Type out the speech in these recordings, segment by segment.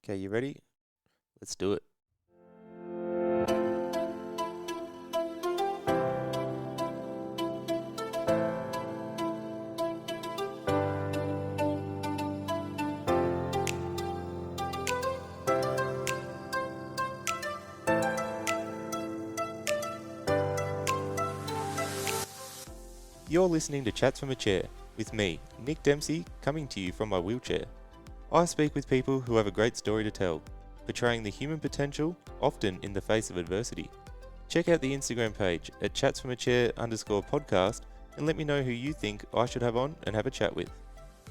Okay, you ready? Let's do it. You're listening to Chats from a Chair with me, Nick Dempsey, coming to you from my wheelchair. I speak with people who have a great story to tell, portraying the human potential, often in the face of adversity. Check out the Instagram page at chatsfromachair_podcast and let me know who you think I should have on and have a chat with.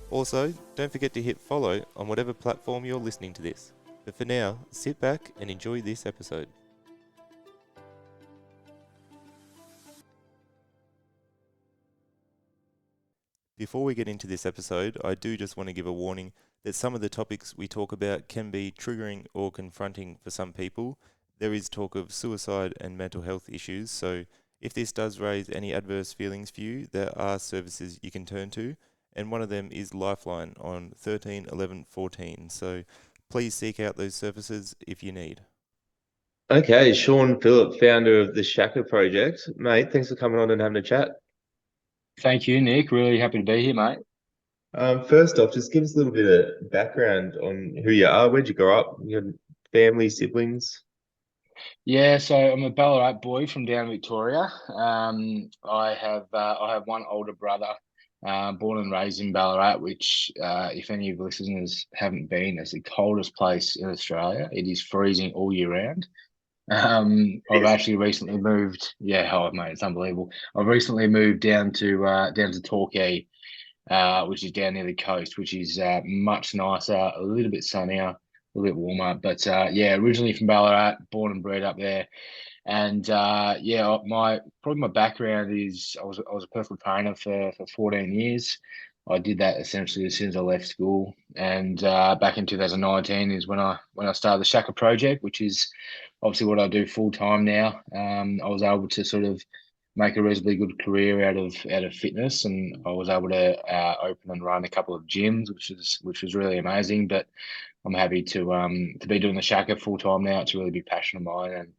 Also, don't forget to hit follow on whatever platform you're listening to this. But for now, sit back and enjoy this episode. Before we get into this episode, I do just want to give a warning that some of the topics we talk about can be triggering or confronting for some people. There is talk of suicide and mental health issues, so if this does raise any adverse feelings for you, there are services you can turn to, and one of them is Lifeline on 13 11 14. So please seek out those services if you need. Okay, Sean Phillip, founder of the Shaka Project. Mate, thanks for coming on and having a chat. Thank you, Nick. Really happy to be here, mate. First off, just give us a little bit of background on who you are. Where'd you grow up? Your family, siblings? Yeah, so I'm a Ballarat boy from down Victoria. I have one older brother, born and raised in Ballarat, which, if any of the listeners haven't been, it's the coldest place in Australia. It is freezing all year round. I've Yes. actually recently moved. Yeah, oh mate, it's unbelievable. I've recently moved down to Torquay, which is down near the coast, which is much nicer, a little bit sunnier, a little bit warmer. But yeah, originally from Ballarat, born and bred up there. And yeah, my background is I was a personal trainer for 14 years. I did that essentially as soon as I left school, and back in 2019 is when I started the Shaka Project, which is obviously what I do full time now. I was able to sort of make a reasonably good career out of fitness, and I was able to open and run a couple of gyms, which was really amazing. But I'm happy to be doing the Shaka full time now. It's a really big passion of mine,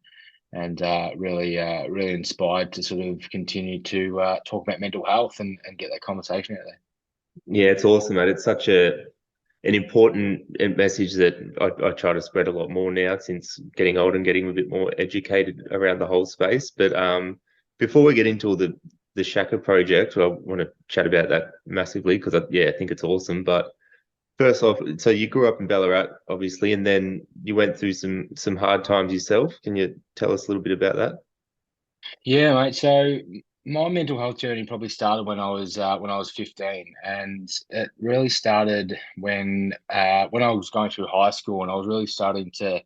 and really inspired to sort of continue to talk about mental health and get that conversation out there. Yeah, it's awesome, mate. It's such an important message that I try to spread a lot more now since getting older and getting a bit more educated around the whole space. But before we get into all the Shaka project, I want to chat about that massively because I think it's awesome. But first off, so you grew up in Ballarat, obviously, and then you went through some hard times yourself. Can you tell us a little bit about that? Yeah, mate. So my mental health journey probably started when I was 15, and it really started when I was going through high school, and I was really starting to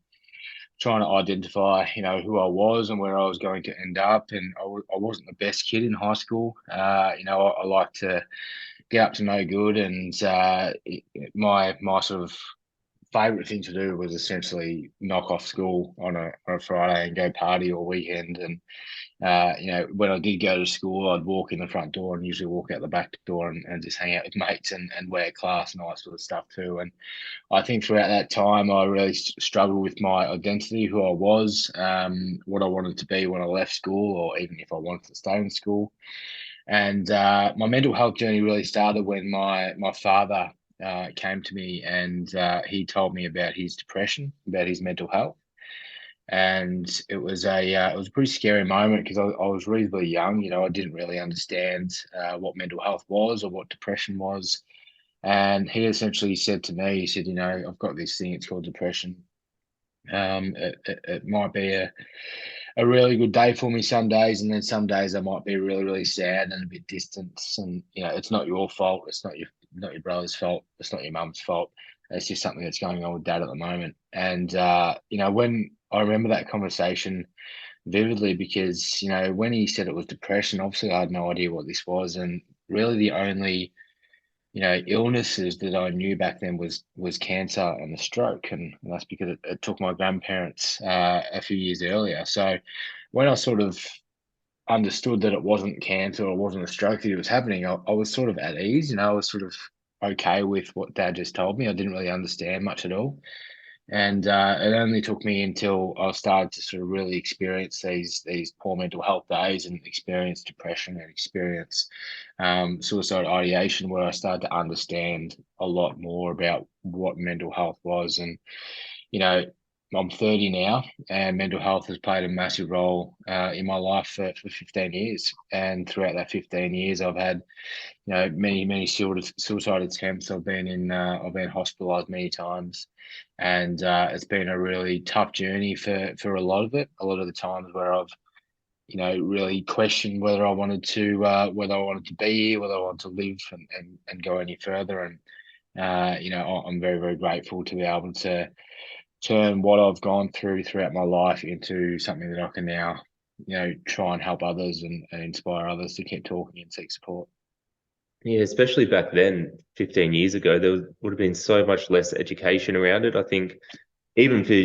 trying to identify, who I was and where I was going to end up. And I wasn't the best kid in high school. I like to get up to no good, and my sort of favorite thing to do was essentially knock off school on a Friday and go party all weekend. And when I did go to school, I'd walk in the front door and usually walk out the back door and just hang out with mates and wear class and all that sort of stuff too. And I think throughout that time, I really struggled with my identity, who I was, what I wanted to be when I left school, or even if I wanted to stay in school. And my mental health journey really started when my father came to me, and he told me about his depression, about his mental health. And it was a pretty scary moment because I was reasonably young. I didn't really understand what mental health was or what depression was. And he essentially said to me, he said, I've got this thing, it's called depression. It might be a really good day for me some days, and then some days I might be really, really sad and a bit distant. And it's not your fault. It's not your brother's fault. It's not your mum's fault. It's just something that's going on with dad at the moment. And when I remember that conversation vividly, because when he said it was depression, obviously I had no idea what this was, and really the only illnesses that I knew back then was cancer and the stroke, and that's because it took my grandparents a few years earlier. So when I sort of understood that it wasn't cancer or wasn't a stroke that was happening, I was sort of at ease. I was sort of okay with what Dad just told me. I didn't really understand much at all. And it only took me until I started to sort of really experience these poor mental health days and experience depression and experience suicide ideation, where I started to understand a lot more about what mental health was. And, you know, I'm 30 now, and mental health has played a massive role in my life for 15 years. And throughout that 15 years, I've had, many suicide attempts. I've been hospitalized many times, and it's been a really tough journey for a lot of it. A lot of the times where I've, really questioned whether I wanted to be here, whether I wanted to live and go any further. And I'm very, very grateful to be able to turn what I've gone throughout my life into something that I can now, try and help others and inspire others to keep talking and seek support. Yeah, especially back then, 15 years ago, there would have been so much less education around it. I think even for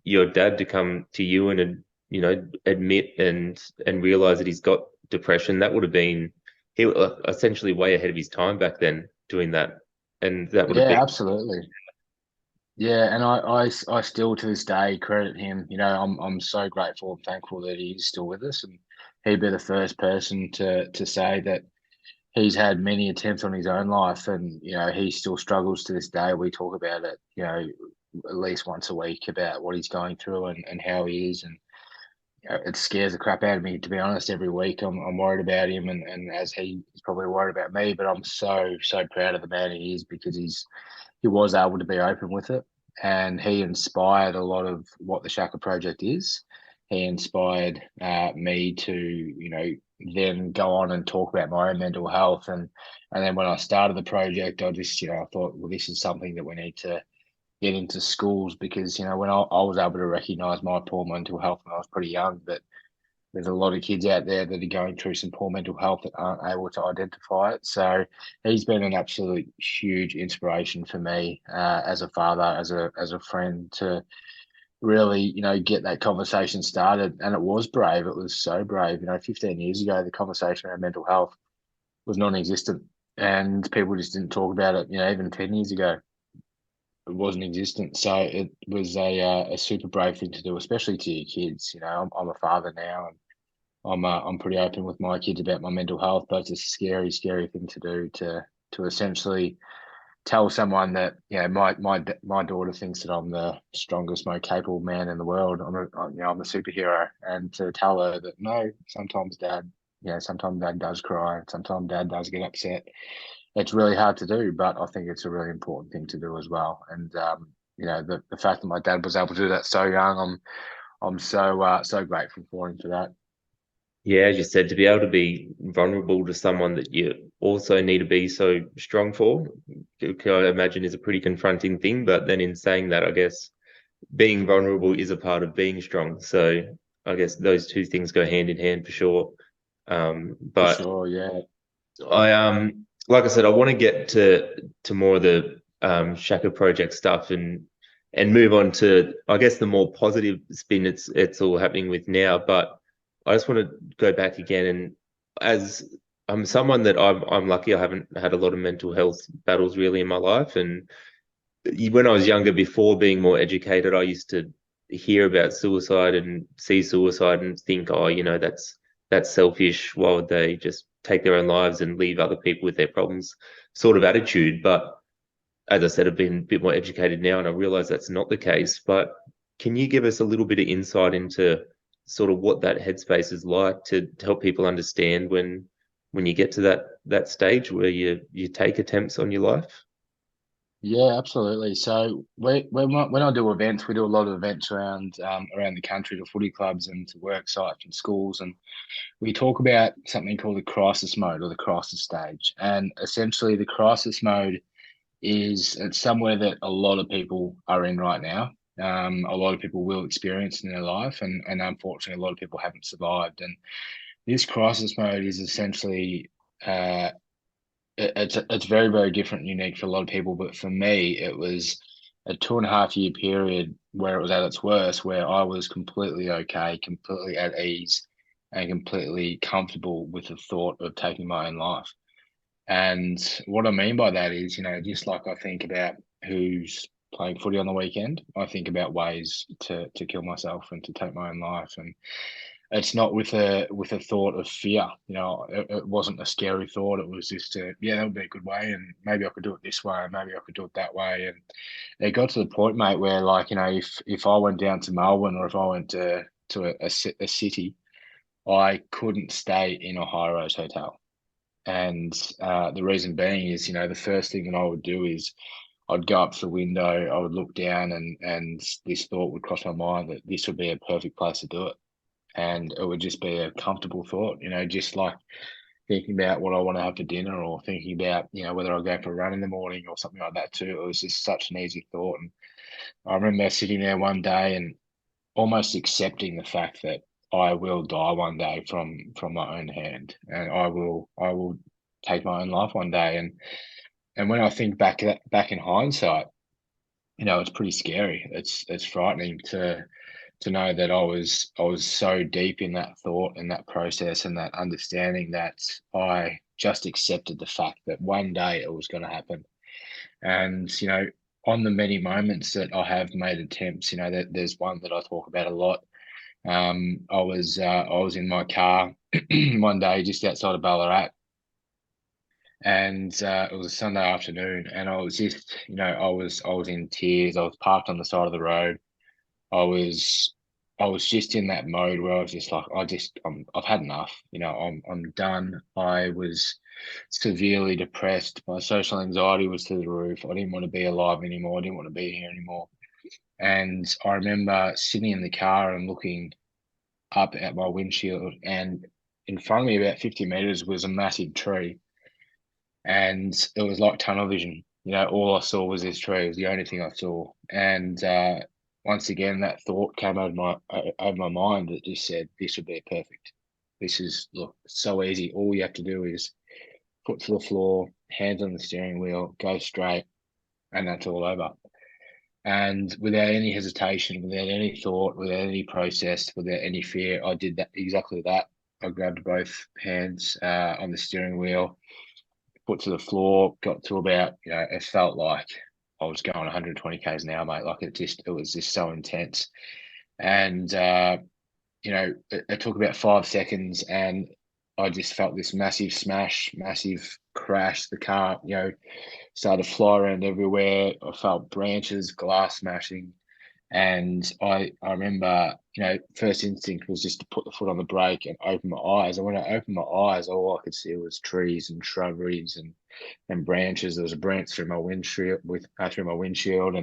your dad to come to you and admit and realize that he's got depression, that would have been he essentially way ahead of his time back then doing that, and that would have been Yeah, absolutely. Yeah, and I still to this day credit him. I'm so grateful and thankful that he's still with us, and he'd be the first person to say that he's had many attempts on his own life, and he still struggles to this day. We talk about it, at least once a week about what he's going through and how he is, and it scares the crap out of me, to be honest. Every week I'm worried about him, and as he's probably worried about me, but I'm so proud of the man he is, because he was able to be open with it, and he inspired a lot of what the Shaka Project is. He inspired me to, then go on and talk about my own mental health, and then when I started the project, I just, I thought, well, this is something that we need to get into schools, because when I was able to recognize my poor mental health when I was pretty young, but there's a lot of kids out there that are going through some poor mental health that aren't able to identify it. So he's been an absolute huge inspiration for me as a father, as a friend, to really, get that conversation started. And it was brave. It was so brave. 15 years ago, the conversation around mental health was non-existent, and people just didn't talk about it. Even 10 years ago, it wasn't existent. So it was a super brave thing to do, especially to your kids. I'm a father now, and I'm pretty open with my kids about my mental health, but it's a scary, scary thing to do, to essentially tell someone that, my daughter thinks that I'm the strongest, most capable man in the world. I'm a superhero, and to tell her that no, sometimes dad does cry, and sometimes dad does get upset. It's really hard to do, but I think it's a really important thing to do as well. And the fact that my dad was able to do that so young, I'm so grateful for him for that. Yeah, as you said, to be able to be vulnerable to someone that you also need to be so strong for, I imagine is a pretty confronting thing. But then in saying that, I guess being vulnerable is a part of being strong. So I guess those two things go hand in hand for sure. For But sure, yeah. like I said, I want to get to more of the Shaka Project stuff and move on to, I guess, the more positive spin it's all happening with now. But I just want to go back again, and as I'm someone that I'm lucky, I haven't had a lot of mental health battles really in my life. And when I was younger, before being more educated, I used to hear about suicide and see suicide and think, oh, that's selfish. Why would they just take their own lives and leave other people with their problems? Sort of attitude. But as I said, I've been a bit more educated now, and I realize that's not the case. But can you give us a little bit of insight into sort of what that headspace is like to help people understand when you get to that stage where you take attempts on your life? Yeah, absolutely. So when I do events, we do a lot of events around the country, to footy clubs and to work sites and schools, and we talk about something called the crisis mode or the crisis stage. And essentially, the crisis mode is it's somewhere that a lot of people are in right now. A lot of people will experience in their life, and unfortunately, a lot of people haven't survived. And this crisis mode is essentially uh, it's very, very different and unique for a lot of people. But for me, it was a 2.5 year period where it was at its worst, where I was completely okay, completely at ease, and completely comfortable with the thought of taking my own life. And what I mean by that is, just like I think about who's playing footy on the weekend, I think about ways to kill myself and to take my own life. And it's not with a thought of fear. It wasn't a scary thought. It was just yeah, that would be a good way, and maybe I could do it this way, and maybe I could do it that way. And it got to the point, mate, where like, if I went down to Melbourne, or if I went to a city, I couldn't stay in a high rise hotel. And the reason being is, the first thing that I would do is I'd go up to the window, I would look down, and this thought would cross my mind that this would be a perfect place to do it. And it would just be a comfortable thought, just like thinking about what I want to have for dinner, or thinking about, whether I'll go for a run in the morning or something like that too. It was just such an easy thought. And I remember sitting there one day and almost accepting the fact that I will die one day from my own hand, and I will take my own life one day. And when I think back in hindsight, it's pretty scary. It's frightening to know that I was so deep in that thought and that process and that understanding that I just accepted the fact that one day it was going to happen. And on the many moments that I have made attempts, that there's one that I talk about a lot. I was in my car one day just outside of Ballarat, and it was a Sunday afternoon, and I was just, I was in tears. I was parked on the side of the road. I was I was just in that mode where I was just like, I've had enough. I'm done. I was severely depressed. My social anxiety was to the roof. I didn't want to be alive anymore. I didn't want to be here anymore. And I remember sitting in the car and looking up at my windshield, and in front of me, about 50 meters, was a massive tree, and it was like tunnel vision. All I saw was this tree. It was the only thing I saw. And once again, that thought came over my mind that just said, "This would be perfect. This is, look, so easy. All you have to do is foot to the floor, hands on the steering wheel, go straight, and that's all over." And without any hesitation, without any thought, without any process, without any fear, I did that, exactly that. I grabbed both hands on the steering wheel, foot to the floor, got to about, it felt like I was going 120 k's an hour, mate. Like it was just so intense. And, it took about 5 seconds, and I just felt this massive smash, massive crash. The car, started to fly around everywhere. I felt branches, glass smashing. And I remember, first instinct was just to put the foot on the brake and open my eyes. And when I opened my eyes, all I could see was trees and shrubberies and branches. There was a branch through my windshield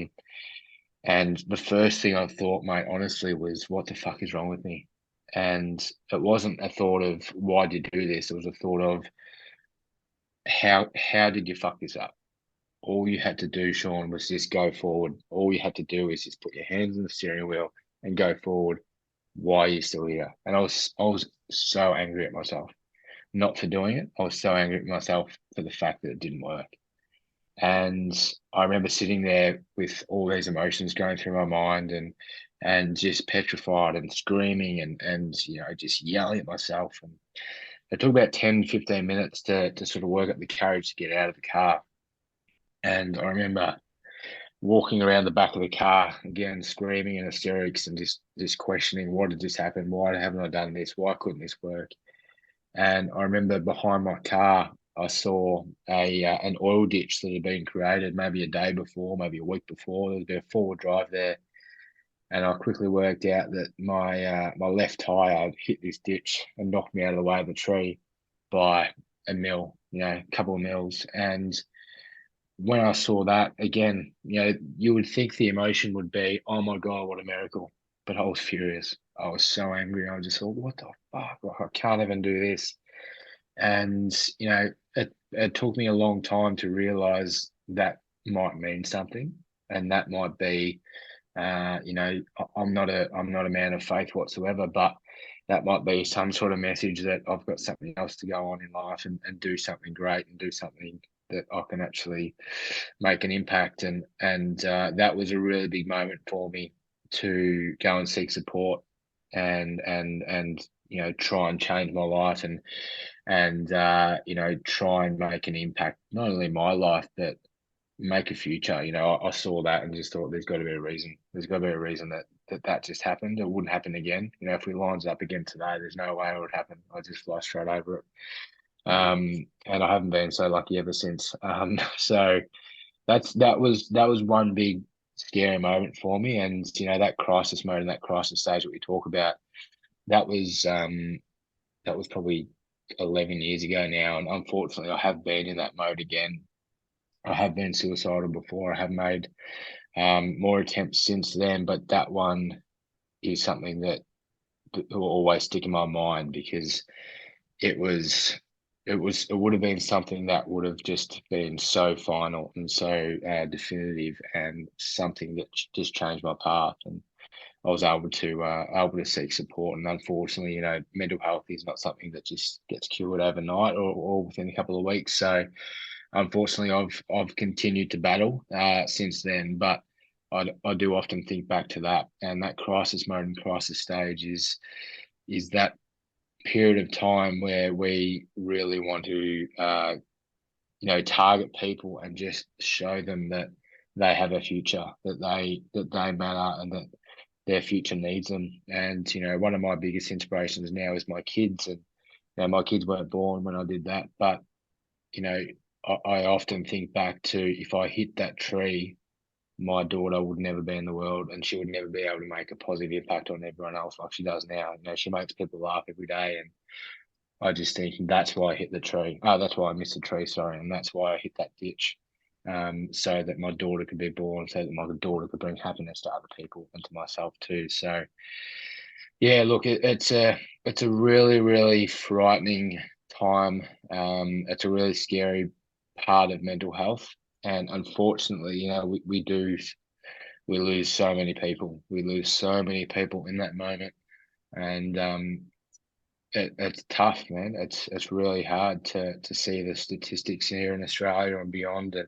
and the first thing I thought, mate, honestly, was, what the fuck is wrong with me? And it wasn't a thought of, why did you do this? It was a thought of, how did you fuck this up? All you had to do, Sean, was just go forward. All you had to do is just put your hands on the steering wheel and go forward. Why are you still here? And I was so angry at myself, not for doing it. I was so angry at myself for the fact that it didn't work. And I remember sitting there with all these emotions going through my mind, and just petrified and screaming and just yelling at myself. And it took about 10, 15 minutes to sort of work up the courage to get out of the car. And I remember walking around the back of the car again, screaming in hysterics and just questioning, what did this happen? Why haven't I done this? Why couldn't this work? And I remember behind my car, I saw an oil ditch that had been created maybe a day before, maybe a week before. There was a bit of forward drive there, and I quickly worked out that my left tire had hit this ditch and knocked me out of the way of the tree by a mil, a couple of mils. And when I saw that again, you would think the emotion would be, oh my God, what a miracle. But I was furious. I was so angry. I just thought, what the fuck? Like, I can't even do this. And, it took me a long time to realize that might mean something. And that might be, I'm not a man of faith whatsoever, but that might be some sort of message that I've got something else to go on in life, and do something great and do something that I can actually make an impact. And that was a really big moment for me to go and seek support and try and change my life and try and make an impact, not only in my life, but make a future. You know, I saw that and just thought there's got to be a reason. There's got to be a reason that just happened. It wouldn't happen again. You know, if we lines up again today, there's no way it would happen. I just fly straight over it. And I haven't been so lucky ever since. So that was one big scary moment for me. And you know, that crisis mode and that crisis stage that we talk about, that was probably 11 years ago now. And unfortunately, I have been in that mode again. I have been suicidal before. I have made more attempts since then, but that one is something that will always stick in my mind because it was it would have been something that would have just been so final and so definitive and something that just changed my path. And I was able to seek support. And unfortunately, you know, mental health is not something that just gets cured overnight or within a couple of weeks. So unfortunately, I've continued to battle since then. But I do often think back to that, and that crisis mode and crisis stage is that period of time where we really want to target people and just show them that they have a future, that they matter, and that their future needs them. And you know, one of my biggest inspirations now is my kids. And you know, my kids weren't born when I did that, but you know, I often think back to if I hit that tree, my daughter would never be in the world and she would never be able to make a positive impact on everyone else like she does now. You know, she makes people laugh every day. And I just think that's why I hit the tree. Oh, that's why I missed the tree, sorry. And that's why I hit that ditch. So that my daughter could be born, so that my daughter could bring happiness to other people and to myself too. So yeah, look, it's a really, really frightening time. It's a really scary part of mental health. And unfortunately, you know, we lose so many people. We lose so many people in that moment. And it's tough, man. It's really hard to see the statistics here in Australia and beyond. And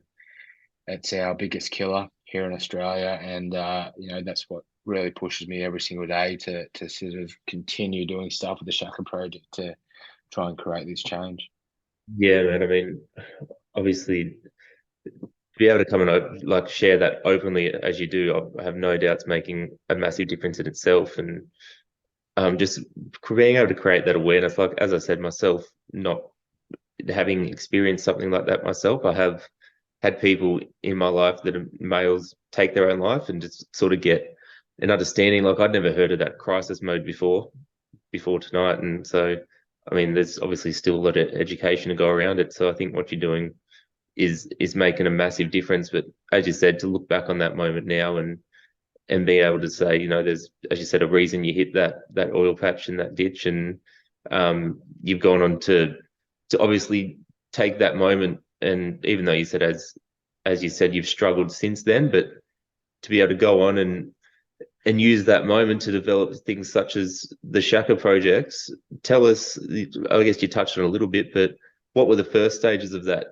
it's our biggest killer here in Australia. And you know, that's what really pushes me every single day to sort of continue doing stuff with the Shaka Project to try and create this change. Yeah, man. I mean, obviously, to be able to come and like share that openly as you do, I have no doubts making a massive difference in itself. And just being able to create that awareness, like as I said myself, not having experienced something like that myself, I have had people in my life that are males take their own life and just sort of get an understanding. Like I'd never heard of that crisis mode before tonight. And so, I mean, there's obviously still a lot of education to go around it. So I think what you're doing is making a massive difference. But as you said, to look back on that moment now and being able to say, you know, there's, as you said, a reason you hit that oil patch in that ditch, and you've gone on to obviously take that moment. And even though you said, as you said, you've struggled since then, but to be able to go on and use that moment to develop things such as the Shaka projects. Tell us, I guess you touched on a little bit, but what were the first stages of that?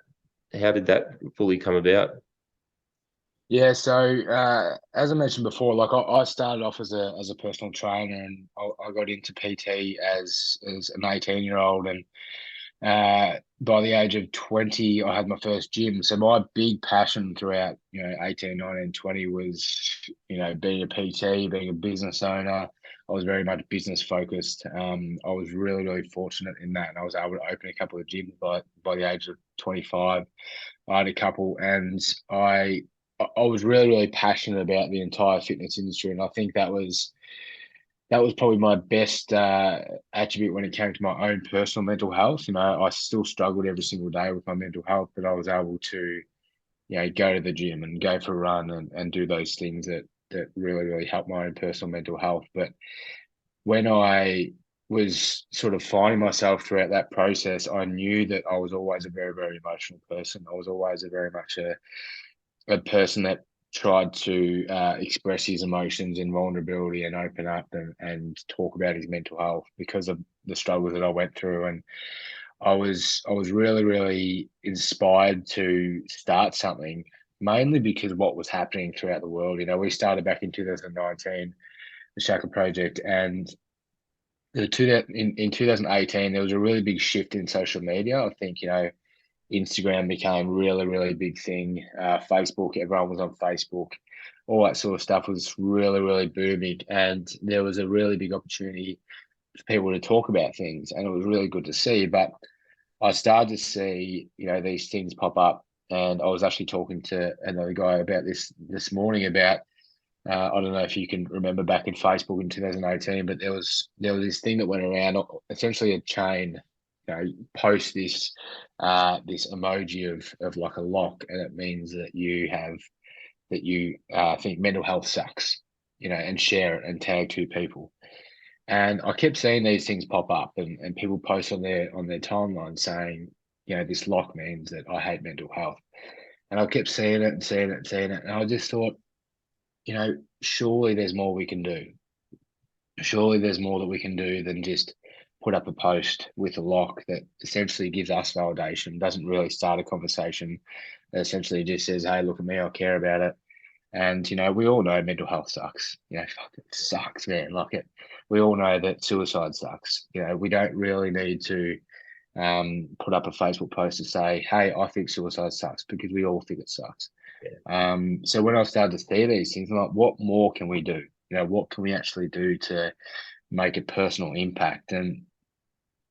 How did that fully come about? Yeah, so as I mentioned before, like I started off as a personal trainer, and I got into PT as an 18-year-old, and by the age of 20, I had my first gym. So my big passion throughout, you know, 18, 19, 20 was, you know, being a PT, being a business owner. I was very much business focused. I was really, really fortunate in that, and I was able to open a couple of gyms by the age of 25. I had a couple, and I was really, really passionate about the entire fitness industry, and I think that was probably my best attribute when it came to my own personal mental health. You know, I still struggled every single day with my mental health, but I was able to, you know, go to the gym and go for a run and do those things that really, really helped my own personal mental health. But when I was sort of finding myself throughout that process, I knew that I was always a very, very emotional person. I was always a very much a person that tried to express his emotions and vulnerability and open up and talk about his mental health because of the struggles that I went through. And I was really, really inspired to start something, mainly because of what was happening throughout the world. You know, we started back in 2019, the Shaka Project, and in 2018 there was a really big shift in social media. I think, you know, Instagram became really, really big thing. Facebook, everyone was on Facebook. All that sort of stuff was really, really booming, and there was a really big opportunity for people to talk about things, and it was really good to see. But I started to see, these things pop up, and I was actually talking to another guy about this morning about. I don't know if you can remember back in Facebook in 2018, but there was this thing that went around, essentially a chain, post this emoji of like a lock, and it means that you think mental health sucks, and share it and tag two people. And I kept seeing these things pop up, and people post on their timeline saying, this lock means that I hate mental health. And I kept seeing it and seeing it and seeing it. And I just thought, surely there's more we can do. Surely there's more that we can do than just put up a post with a lock that essentially gives us validation, doesn't really start a conversation. It essentially just says, hey, look at me, I care about it. And, we all know mental health sucks. Fuck, it sucks, man. Like it, we all know that suicide sucks. We don't really need to put up a Facebook post to say, hey, I think suicide sucks, because we all think it sucks. Yeah. So when I started to see these things, I'm like, what more can we do? What can we actually do to make a personal impact? And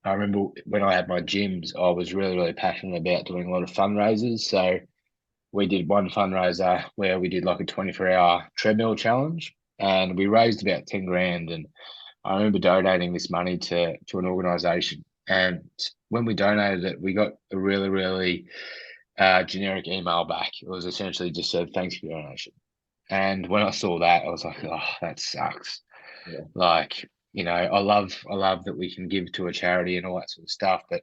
I remember when I had my gyms, I was really, really passionate about doing a lot of fundraisers. So we did one fundraiser where we did like a 24-hour treadmill challenge, and we raised about 10 grand. And I remember donating this money to an organization. And when we donated it, we got a really, really generic email back. It was essentially just said, thanks for your donation. And when I saw that, I was like, oh, that sucks. Yeah. Like, I love that we can give to a charity and all that sort of stuff. But,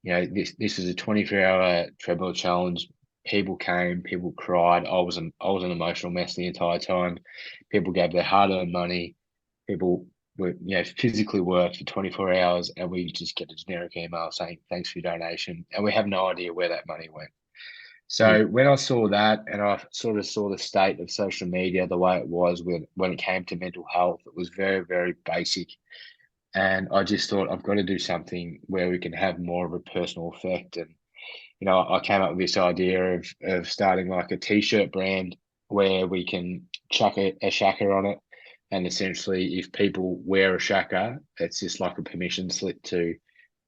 this is a 24-hour treadmill challenge. People came, people cried. I was an emotional mess the entire time. People gave their hard-earned money. People were, physically worked for 24 hours, and we just get a generic email saying, thanks for your donation. And we have no idea where that money went. So when I saw that, and I sort of saw the state of social media, the way it was when it came to mental health, it was very, very basic. And I just thought, I've got to do something where we can have more of a personal effect. And, I came up with this idea of starting like a t-shirt brand where we can chuck a Shaka on it. And essentially, if people wear a Shaka, it's just like a permission slip to,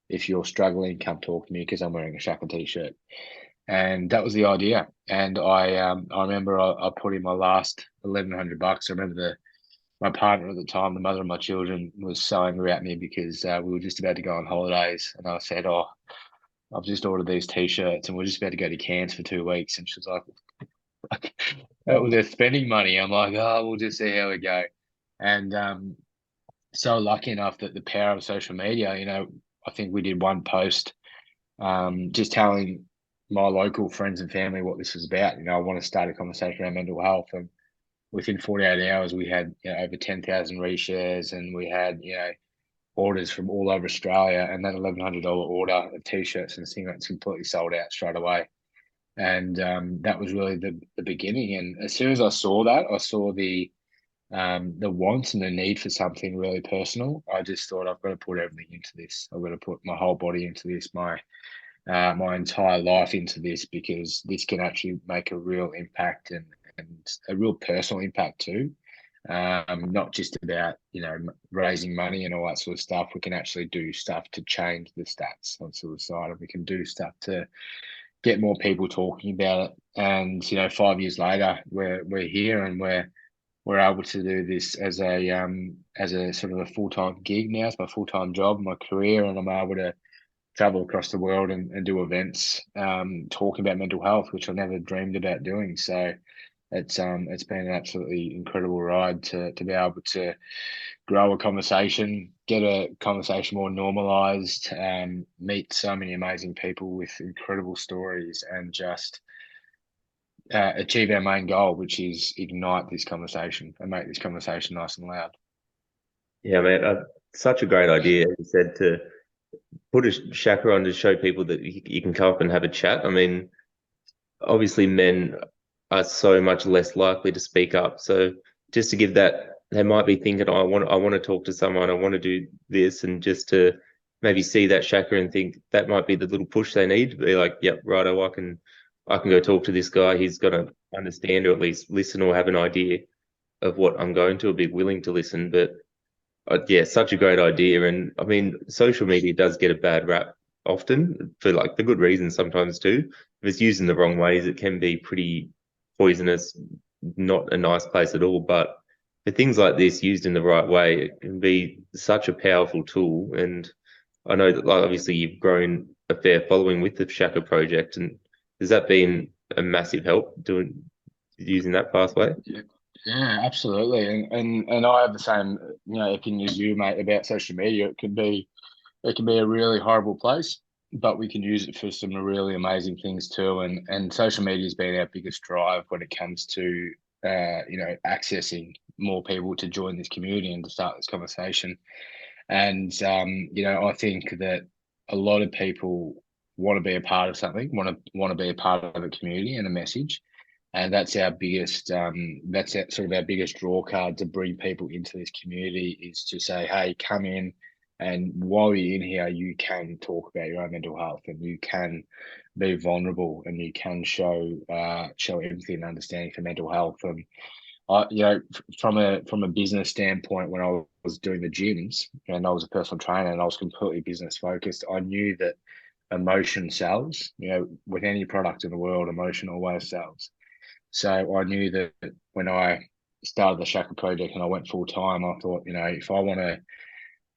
if you're struggling, come talk to me because I'm wearing a Shaka t-shirt. And that was the idea. And I remember I put in my last $1,100. I remember my partner at the time, the mother of my children, was sewing about me because we were just about to go on holidays, and I said, "Oh, I've just ordered these t-shirts, and we're just about to go to Cairns for 2 weeks." And she was like, "That was their spending money." I'm like, "Oh, we'll just see how we go." And so lucky enough that the power of social media, I think we did one post just telling my local friends and family what this was about. I want to start a conversation around mental health. And within 48 hours, we had over 10,000 reshares, and we had orders from all over Australia. And that $1,100 order of t-shirts and singlets completely sold out straight away. And that was really the beginning. And as soon as I saw that, I saw the want and the need for something really personal. I just thought, I've got to put everything into this. I've got to put my whole body into this, my entire life into this, because this can actually make a real impact, and a real personal impact too. Not just about raising money and all that sort of stuff. We can actually do stuff to change the stats on suicide, and we can do stuff to get more people talking about it. And 5 years later, we're here, and we're able to do this as a sort of a full-time gig now. It's my full-time job, my career, and I'm able to travel across the world and do events talking about mental health, which I never dreamed about doing. So it's been an absolutely incredible ride to be able to grow a conversation, get a conversation more normalized, meet so many amazing people with incredible stories, and just achieve our main goal, which is ignite this conversation and make this conversation nice and loud. Yeah, man, such a great idea, as you said, to put a Shaka on to show people that you can come up and have a chat. I mean, obviously men are so much less likely to speak up. So just to give that, they might be thinking, oh, I want to talk to someone, I want to do this, and just to maybe see that Shaka and think that might be the little push they need to be like, yep, righto, I can go talk to this guy. He's got to understand or at least listen or have an idea of what I'm going to, or be willing to listen. But yeah, such a great idea. And I mean, social media does get a bad rap often for like the good reasons sometimes too. If it's used in the wrong ways, it can be pretty poisonous, not a nice place at all. But for things like this used in the right way, it can be such a powerful tool. And I know that like obviously you've grown a fair following with the Shaka project, and has that been a massive help doing using that pathway? Yeah, yeah, absolutely. And I have the same, opinion as you, mate, about social media. It can be a really horrible place, but we can use it for some really amazing things too. And social media has been our biggest drive when it comes to accessing more people to join this community and to start this conversation. And I think that a lot of people want to be a part of something, want to be a part of a community and a message. And that's our biggest sort of our biggest draw card to bring people into this community, is to say, hey, come in, and while you're in here, you can talk about your own mental health, and you can be vulnerable, and you can show empathy and understanding for mental health. And from a business standpoint, when I was doing the gyms and I was a personal trainer and I was completely business focused, I knew that emotion sells. With any product in the world, emotion always sells. So I knew that when I started the Shaka Project and I went full time, I thought, if I want to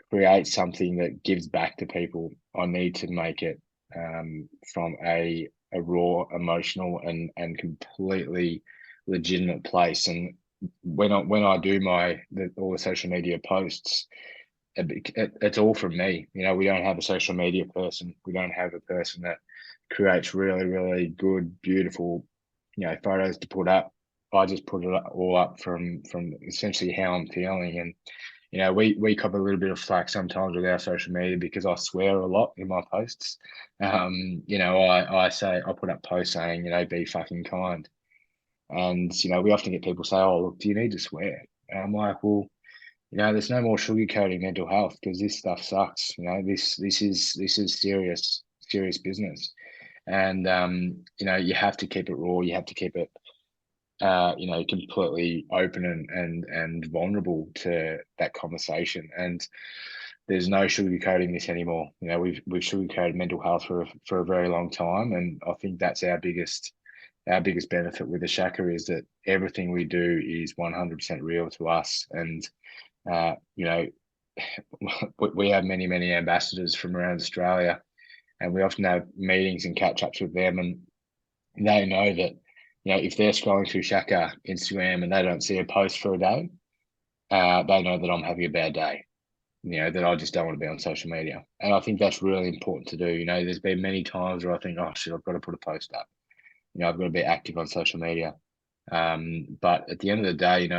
create something that gives back to people, I need to make it from a raw, emotional, and completely legitimate place. And when I do all the social media posts, it's all from me. We don't have a social media person. We don't have a person that creates really, really good, beautiful, photos to put up. I just put it all up from essentially how I'm feeling. And we cover a little bit of flack sometimes with our social media because I swear a lot in my posts. I put up posts saying, be fucking kind. And we often get people say, oh, look, do you need to swear? And I'm like, well, there's no more sugarcoating mental health, because this stuff sucks. This is serious business. And you have to keep it raw. You have to keep it completely open and vulnerable to that conversation. And there's no sugarcoating this anymore. We've sugarcoated mental health for a very long time, and I think that's our biggest benefit with the Shaka, is that everything we do is 100% real to us. And uh, you know, we have many, many ambassadors from around Australia, and we often have meetings and catch ups with them, and they know that if they're scrolling through Shaka Instagram and they don't see a post for a day, they know that I'm having a bad day. That I just don't want to be on social media, and I think that's really important to do. There's been many times where I think, oh shit, I've got to put a post up. I've got to be active on social media. But at the end of the day,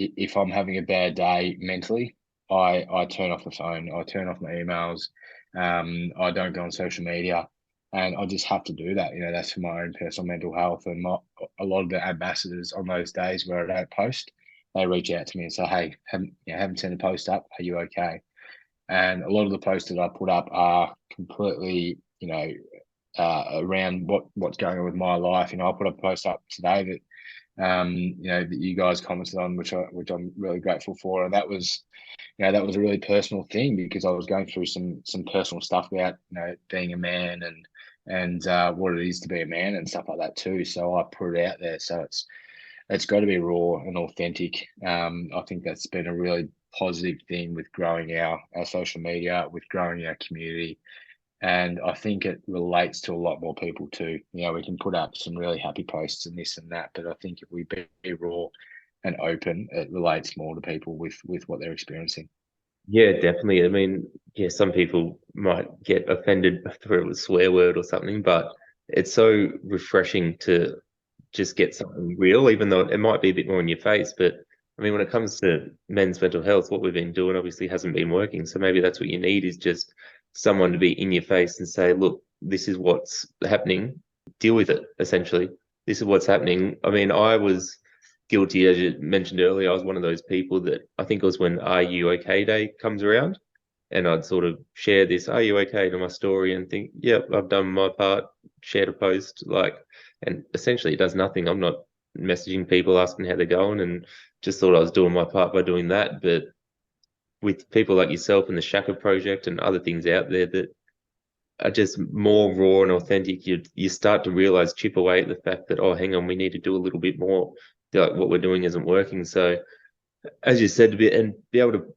if I'm having a bad day mentally, I turn off the phone, I turn off my emails, I don't go on social media, and I just have to do that. That's for my own personal mental health. And a lot of the ambassadors on those days where I don't post, they reach out to me and say, "Hey, haven't seen a post up. Are you okay?" And a lot of the posts that I put up are completely, around what's going on with my life. I put a post up today that that you guys commented on, which I'm really grateful for. And that was a really personal thing, because I was going through some personal stuff about being a man and what it is to be a man and stuff like that too. So I put it out there. So it's got to be raw and authentic. I think that's been a really positive thing with growing our social media, with growing our community. And I think it relates to a lot more people too. We can put up some really happy posts and this and that, but I think if we be raw and open, it relates more to people with what they're experiencing. Yeah, definitely. I mean, yeah, some people might get offended for a swear word or something, but it's so refreshing to just get something real, even though it might be a bit more in your face. But I mean, when it comes to men's mental health, what we've been doing obviously hasn't been working. So maybe that's what you need, is just someone to be in your face and say, look, this is what's happening. Deal with it, essentially. This is what's happening. I mean, I was guilty, as you mentioned earlier. I was one of those people that, I think it was when Are You Okay Day comes around. and I'd sort of share this, "Are you okay?" to my story and think, "Yep, I've done my part," shared a post, like, and essentially it does nothing. I'm not messaging people asking how they're going, and just thought I was doing my part by doing that. But with people like yourself and the Shaka Project and other things out there that are just more raw and authentic, you start to realize, chip away at the fact that, oh, hang on, we need to do a little bit more. Like, what we're doing isn't working. So, as you said, be able to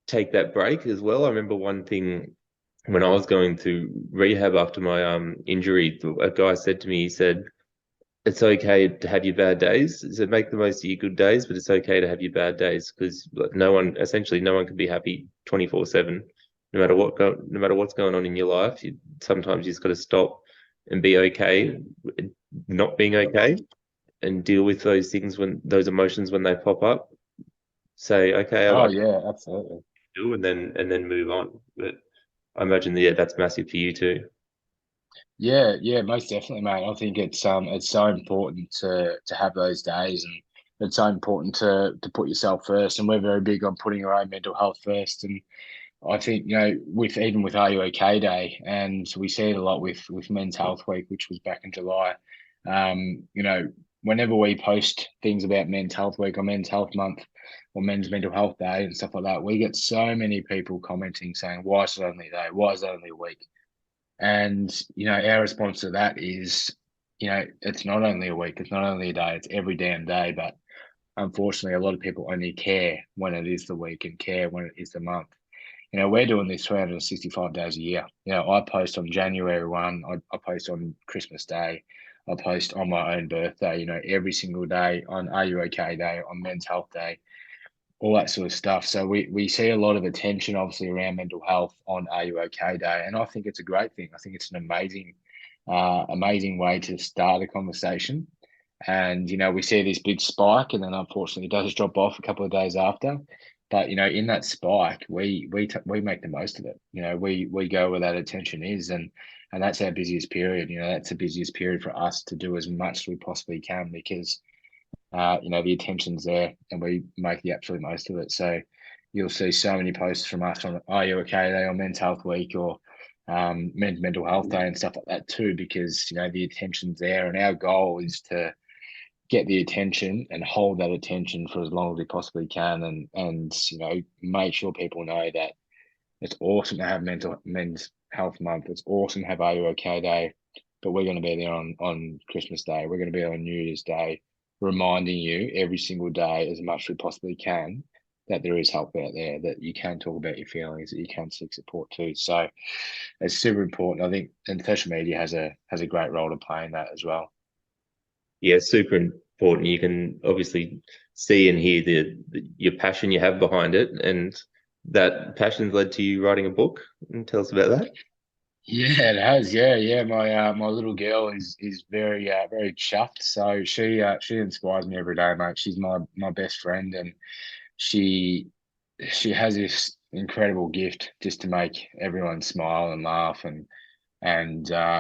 take that break as well. I remember one thing when I was going through rehab after my injury, a guy said to me, he said, "It's okay to have your bad days. He said, make the most of your good days, but it's okay to have your bad days, because essentially, no one can be happy 24/7, no matter what's going on in your life. Sometimes you just got to stop and be okay, with not being okay, and deal with those things when those emotions when they pop up. Say, okay, Oh I yeah, absolutely. do, and then move on. But I imagine, yeah, that's massive for you too. Yeah, yeah, most definitely, mate. I think it's so important to have those days, and it's so important to put yourself first. And we're very big on putting our own mental health first. And I think, with even with Are You OK Day, and we see it a lot with Men's Health Week, which was back in July. Whenever we post things about Men's Health Week or Men's Health Month or Men's Mental Health Day and stuff like that, we get so many people commenting saying, "Why is it only a day? Why is it only a week?" And our response to that is, it's not only a week, it's not only a day, it's every damn day. But unfortunately, a lot of people only care when it is the week and care when it is the month. We're doing this 365 days a year. I post on January 1, I post on Christmas Day, I post on my own birthday, every single day, on Are You OK Day, on Men's Health Day, all that sort of stuff. So we see a lot of attention, obviously, around mental health on Are You OK Day, and I think it's a great thing. I think it's an amazing way to start a conversation. And we see this big spike, and then unfortunately, it does drop off a couple of days after. But in that spike, we make the most of it. We go where that attention is, and that's our busiest period. That's the busiest period for us to do as much as we possibly can, because the attention's there and we make the absolute most of it. So you'll see so many posts from us on Are You OK Day or Men's Health Week or Men's Mental Health Day and stuff like that too, because the attention's there, and our goal is to get the attention and hold that attention for as long as we possibly can, and make sure people know that it's awesome to have Men's Health Month. It's awesome to have Are You OK Day, but we're going to be there on Christmas Day. We're going to be there on New Year's Day, reminding you every single day as much as we possibly can that there is help out there, that you can talk about your feelings, that you can seek support too. So it's super important, I think, and social media has a great role to play in that as well. Yeah, it's super important. You can obviously see and hear your passion you have behind it, and that passion's led to you writing a book. And tell us about that. Yeah, it has. Yeah, yeah. My little girl is very chuffed. So she inspires me every day, mate. She's my best friend, and she she has this incredible gift just to make everyone smile and laugh, and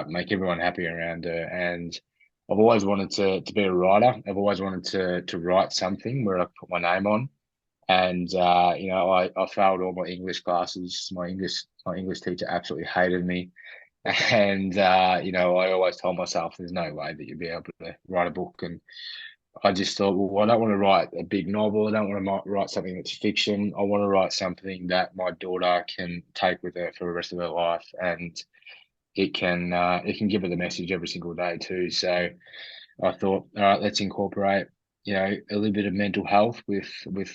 make everyone happy around her. And I've always wanted to be a writer. I've always wanted to write something where I put my name on. And I failed all my English classes. My English teacher absolutely hated me. And I always told myself there's no way that you'd be able to write a book. And I just thought, well, I don't want to write a big novel. I don't want to write something that's fiction. I want to write something that my daughter can take with her for the rest of her life, and it can give her the message every single day too. So I thought, all right, let's incorporate, a little bit of mental health with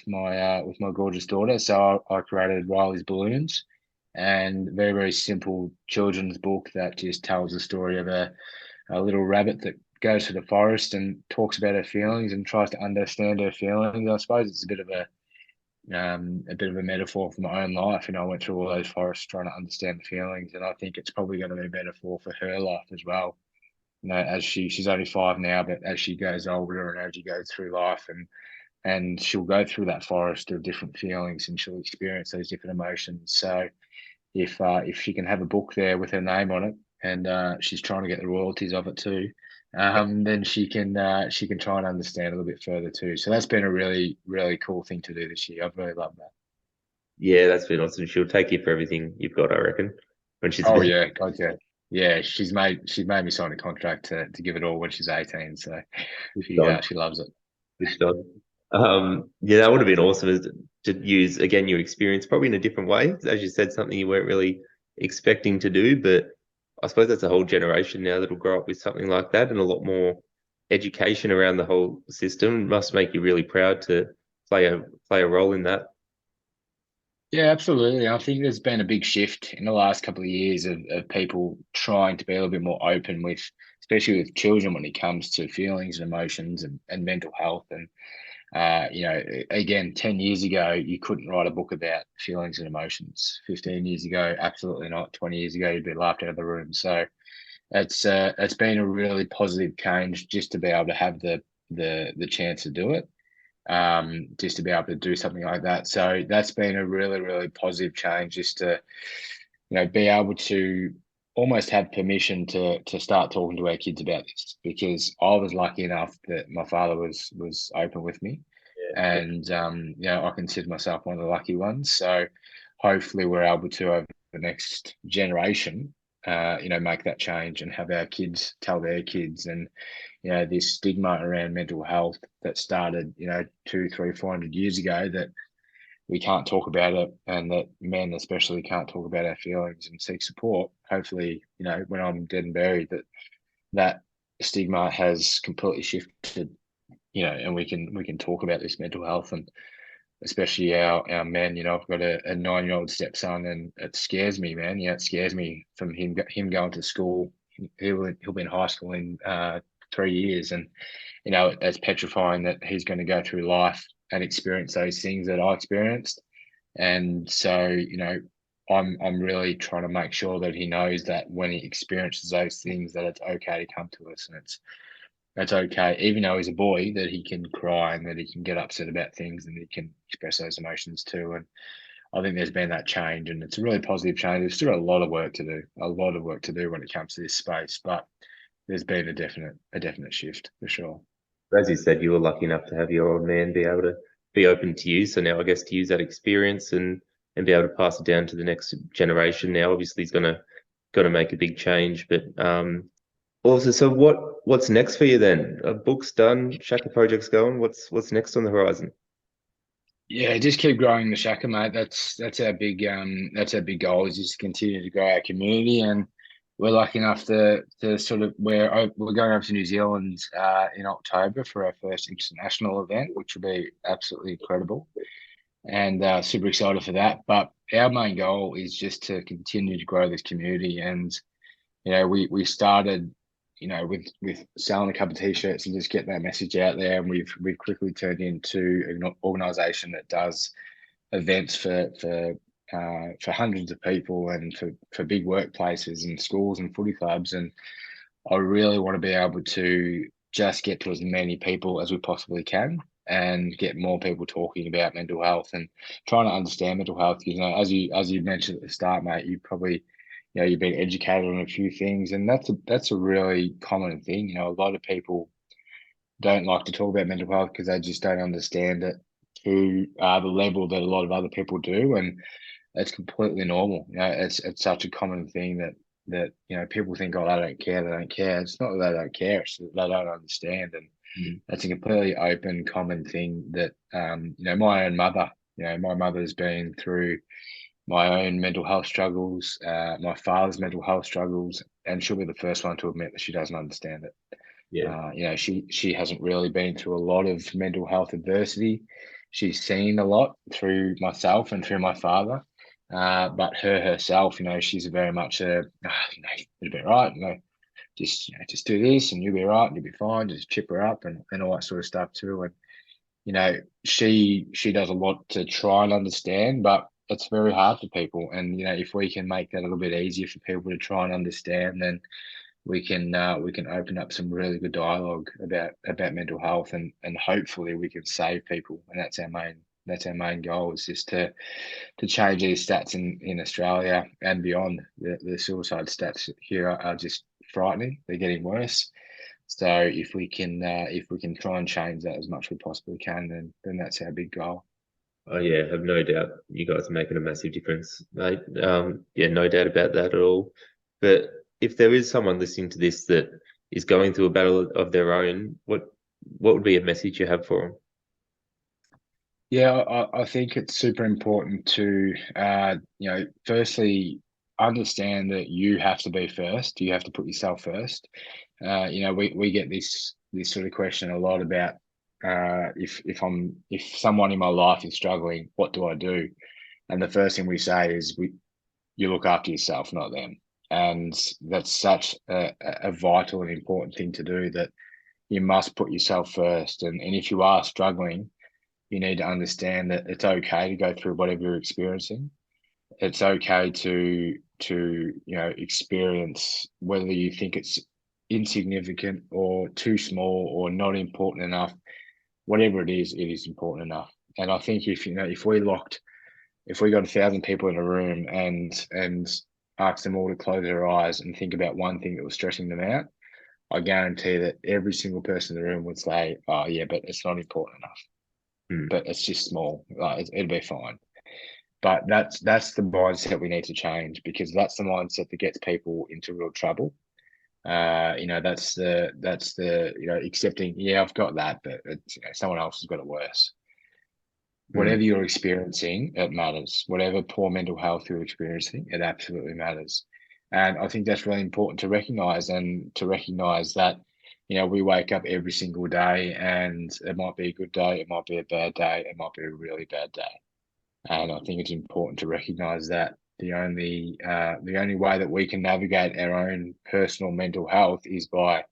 my gorgeous daughter. So I created Riley's Balloons, and very, very simple children's book that just tells the story of a little rabbit that goes to the forest and talks about her feelings and tries to understand her feelings. I suppose it's a bit of a metaphor for my own life. I went through all those forests trying to understand the feelings, and I think it's probably going to be a metaphor for her life as well. As she's only 5 now, but as she goes older and as she goes through life, and she'll go through that forest of different feelings, and she'll experience those different emotions. So if she can have a book there with her name on it, and she's trying to get the royalties of it too, then she can try and understand a little bit further too. So that's been a really, really cool thing to do this year. I've really loved that. Yeah, that's been awesome. She'll take you for everything you've got, I reckon, when she's a Oh bit yeah, God yeah. Yeah, she's made me sign a contract to give it all when she's 18. So pushed on. she loves it. Pushed on. Yeah, that would have been awesome is to use again your experience, probably in a different way. As you said, something you weren't really expecting to do, but I suppose that's a whole generation now that'll grow up with something like that and a lot more education around the whole system. It must make you really proud to play a role in that. Yeah, absolutely. I think there's been a big shift in the last couple of years of people trying to be a little bit more open with, especially with children when it comes to feelings and emotions and mental health. And, again, 10 years ago, you couldn't write a book about feelings and emotions. 15 years ago, absolutely not. 20 years ago, you'd be laughed out of the room. So it's been a really positive change just to be able to have the chance to do it, just to be able to do something like that. So that's been a really, really positive change, just to, be able to almost have permission to start talking to our kids about this, because I was lucky enough that my father was open with me, Yeah. and I consider myself one of the lucky ones. So hopefully we're able to, over the next generation, make that change and have our kids tell their kids. And this stigma around mental health that started, 200, 300, 400 years ago, that we can't talk about it, and that men especially can't talk about our feelings and seek support. Hopefully, when I'm dead and buried, that stigma has completely shifted, and we can talk about this mental health. And especially our men. I've got a 9-year-old stepson, and it scares me, man. It scares me from him going to school. He'll be in high school in 3 years, and it's petrifying that he's going to go through life and experience those things that I experienced. And so, I'm really trying to make sure that he knows that when he experiences those things, that it's okay to come to us, and it's okay, even though he's a boy, that he can cry and that he can get upset about things and he can express those emotions too. And I think there's been that change, and it's a really positive change. There's still a lot of work to do, when it comes to this space, but there's been a definite shift for sure. As you said, you were lucky enough to have your old man be able to be open to you. So now I guess to use that experience and be able to pass it down to the next generation. Now, obviously, he's gonna make a big change. But also, so what's next for you then? Book's done, Shaka Project's going. What's next on the horizon? Yeah, just keep growing the Shaka, mate. That's our big goal, is just to continue to grow our community. And we're lucky enough to sort of, we're going over to New Zealand in October for our first international event, which will be absolutely incredible, and super excited for that. But our main goal is just to continue to grow this community. And we started, with selling a couple of t-shirts and just get that message out there, and we've quickly turned into an organisation that does events for hundreds of people, and for big workplaces and schools and footy clubs. And I really want to be able to just get to as many people as we possibly can, and get more people talking about mental health and trying to understand mental health. As you mentioned at the start, mate, you probably, you've been educated on a few things, and that's a really common thing. A lot of people don't like to talk about mental health because they just don't understand it to the level that a lot of other people do. And it's completely normal. It's such a common thing that people think, oh, they don't care, they don't care. It's not that they don't care; it's that they don't understand. And Mm. it's a completely open, common thing that my own mother. My mother's been through my own mental health struggles, my father's mental health struggles, and she'll be the first one to admit that she doesn't understand it. Yeah, She hasn't really been through a lot of mental health adversity. She's seen a lot through myself and through my father, but herself, she's very much you'll be right, just do this and you'll be right and you'll be fine. Just chip her up and all that sort of stuff too. And she does a lot to try and understand, but it's very hard for people. And if we can make that a little bit easier for people to try and understand, then we can open up some really good dialogue about mental health, and hopefully we can save people. And that's our main goal, is just to change these stats in Australia and beyond. The suicide stats here are just frightening. They're getting worse. So if we can try and change that as much as we possibly can, then that's our big goal. Oh yeah, have no doubt you guys are making a massive difference, mate. Yeah, no doubt about that at all. But if there is someone listening to this that is going through a battle of their own, what would be a message you have for them? Yeah, I think it's super important to, firstly understand that you have to be first. You have to put yourself first. We get this sort of question a lot about if someone in my life is struggling, what do I do? And the first thing we say is you look after yourself, not them. And that's such a vital and important thing to do, that you must put yourself first. And if you are struggling, you need to understand that it's okay to go through whatever you're experiencing. It's okay to experience, whether you think it's insignificant or too small or not important enough. Whatever it is important enough. And I think if we got 1,000 people in a room and asked them all to close their eyes and think about one thing that was stressing them out, I guarantee that every single person in the room would say, "Oh yeah, but it's not important enough. Hmm. But it's just small. Like it'll be fine." But that's the mindset we need to change, because that's the mindset that gets people into real trouble. That's the accepting. Yeah, I've got that, but someone else has got it worse. Hmm. Whatever you're experiencing, it matters. Whatever poor mental health you're experiencing, it absolutely matters. And I think that's really important to recognize, and to recognize that, we wake up every single day and it might be a good day, it might be a bad day, it might be a really bad day. And I think it's important to recognize that the only way that we can navigate our own personal mental health is by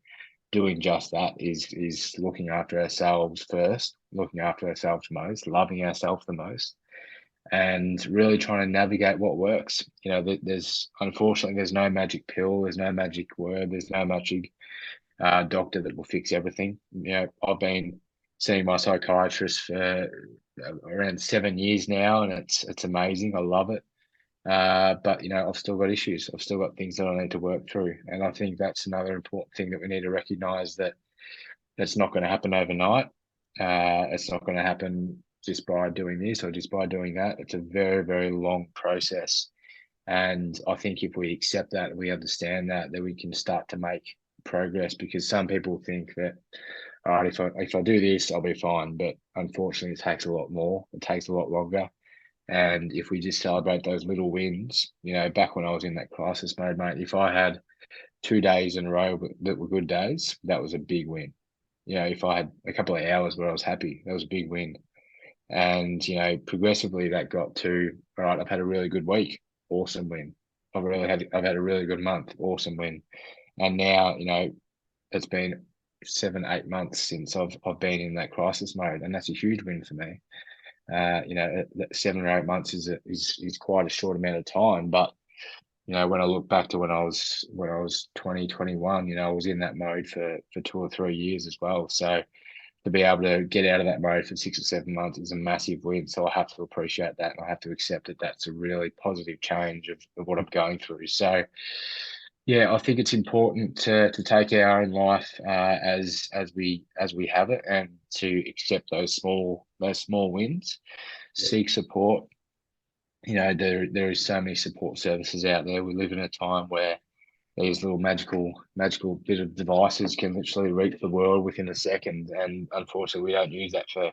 doing just that, is looking after ourselves first, looking after ourselves most, loving ourselves the most, and really trying to navigate what works. There's unfortunately there's no magic pill, there's no magic word, there's no magic doctor that will fix everything. I've been seeing my psychiatrist for around 7 years now, and it's amazing. I love it. But I've still got issues. I've still got things that I need to work through, and I think that's another important thing that we need to recognise, that that's not going to happen overnight. It's not going to happen just by doing this or just by doing that. It's a very, very long process, and I think if we accept that, we understand that, then we can start to make progress. Because some people think that, all right, if I do this, I'll be fine. But unfortunately, it takes a lot more. It takes a lot longer. And if we just celebrate those little wins, back when I was in that crisis mode, mate, if I had 2 days in a row that were good days, that was a big win. If I had a couple of hours where I was happy, that was a big win. And progressively that got to, all right, I've had a really good week, awesome win. I've had a really good month, awesome win. And now, it's been 7, 8 months since I've been in that crisis mode, and that's a huge win for me. 7 or 8 months is quite a short amount of time, but when I look back to when I was 20, 21, I was in that mode for 2 or 3 years as well. So to be able to get out of that mode for 6 or 7 months is a massive win. So I have to appreciate that, and I have to accept that that's a really positive change of what I'm going through. So yeah, I think it's important to take our own life as we have it, and to accept those small wins. Seek support. There is so many support services out there. We live in a time where these little magical bit of devices can literally reach the world within a second, and unfortunately, we don't use that for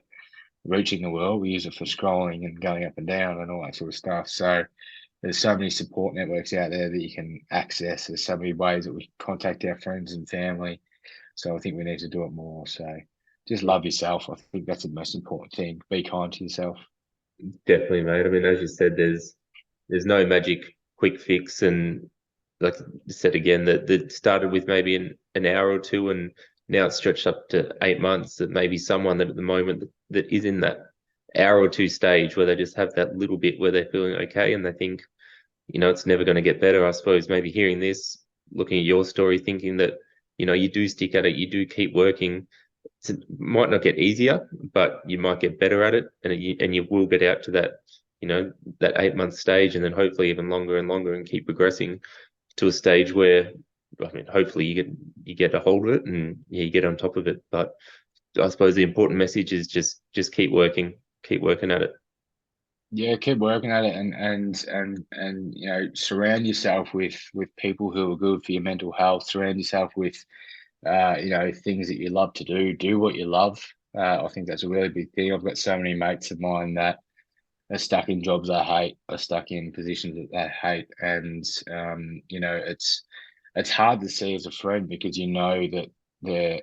reaching the world. We use it for scrolling and going up and down and all that sort of stuff. So there's so many support networks out there that you can access. There's so many ways that we can contact our friends and family. So I think we need to do it more. So just love yourself. I think that's the most important thing. Be kind to yourself. Definitely, mate. I mean, as you said, there's no magic quick fix, and like you said again, that started with maybe an hour or two, and now it's stretched up to 8 months. That maybe someone that at the moment that is in that hour or two stage where they just have that little bit where they're feeling okay, and they think, it's never going to get better. I suppose maybe hearing this, looking at your story, thinking that, you do stick at it, you do keep working. It might not get easier, but you might get better at it, and you will get out to that, that 8 month stage, and then hopefully even longer and longer, and keep progressing to a stage where, I mean, hopefully you get a hold of it, and yeah, you get on top of it. But I suppose the important message is just keep working at it. Yeah, keep working at it, and surround yourself with people who are good for your mental health. Surround yourself with things that you love to do. Do what you love. I think that's a really big thing. I've got so many mates of mine that are stuck in jobs they hate, are stuck in positions that they hate, and it's hard to see as a friend because you know that they're